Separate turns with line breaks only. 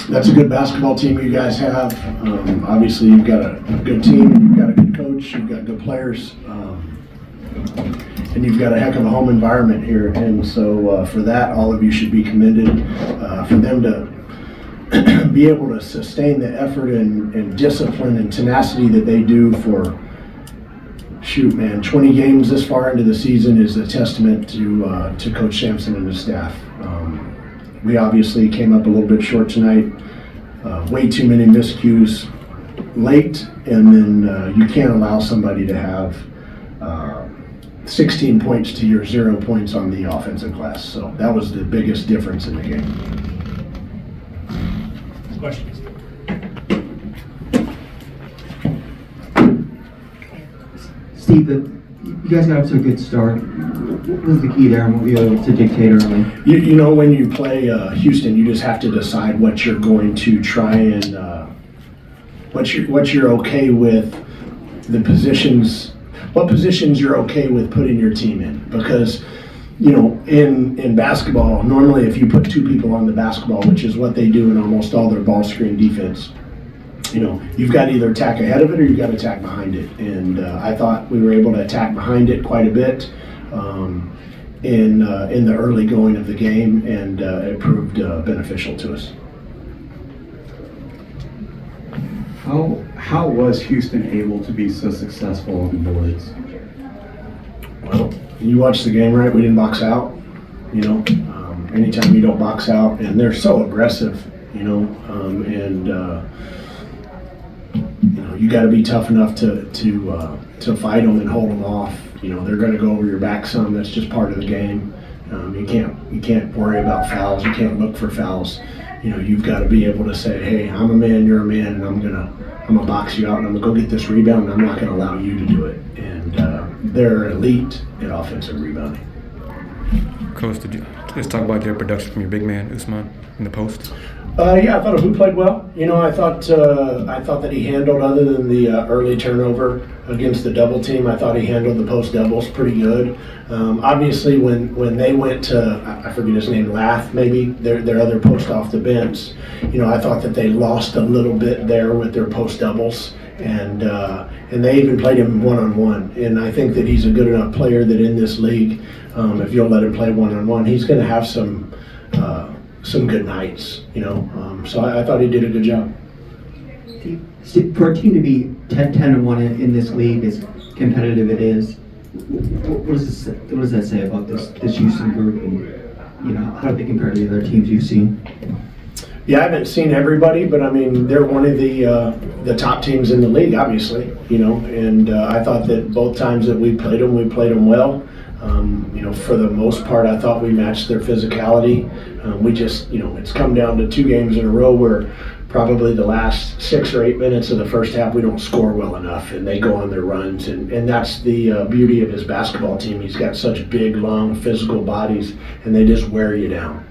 That's a good basketball team you guys have. Obviously, you've got a good team, you've got a good coach, you've got good players, and you've got a heck of a home environment here. And so for that, all of you should be commended. For them to be able to sustain the effort and discipline and tenacity that they do for, 20 games this far into the season is a testament to Coach Sampson and his staff. We obviously came up a little bit short tonight. Way too many miscues late, and then you can't allow somebody to have 16 points to your 0 points on the offensive glass. So that was the biggest difference in the game.
Questions?
Steve, you guys got up to a good start. What was the key there, and what were you able to dictate early?
When you play Houston, you just have to decide what you're going to try and what you're okay with, the positions, what positions you're okay with putting your team in. Because, in basketball, normally if you put two people on the basketball, which is what they do in almost all their ball screen defense, you've got to either attack ahead of it or you've got to attack behind it. And I thought we were able to attack behind it quite a bit in the early going of the game, and it proved beneficial to us.
How was Houston able to be so successful on the boards?
Well, you watched the game, right? We didn't box out. Anytime you don't box out, and they're so aggressive, you got to be tough enough to fight them and hold them off. They're going to go over your back some. That's just part of the game. You can't worry about fouls. You can't look for fouls. You've got to be able to say, hey, I'm a man, you're a man, and I'm gonna box you out, and I'm gonna go get this rebound, and I'm not gonna allow you to do it. And they're elite at offensive rebounding.
Coach, let's talk about their production from your big man Usman in the post.
Yeah, I thought Abou played well. I thought that he handled, other than the early turnover against the double team, I thought he handled the post doubles pretty good. Obviously, when they went to, I forget his name, Lath maybe, their other post off the bench, I thought that they lost a little bit there with their post doubles, and they even played him one-on-one. And I think that he's a good enough player that in this league, if you'll let him play one-on-one, he's going to have some good nights, so I thought he did a good job.
Steve, for a team to be 10-1 in this league, as competitive it is, what does that say about this Houston group, and how do they compare to the other teams you've seen?
Yeah, I haven't seen everybody, but I mean, they're one of the top teams in the league, obviously, and I thought that both times that we played them well. For the most part, I thought we matched their physicality. We just, it's come down to 2 games in a row where probably the last 6 or 8 minutes of the first half we don't score well enough, and they go on their runs. And that's the beauty of his basketball team. He's got such big, long, physical bodies, and they just wear you down.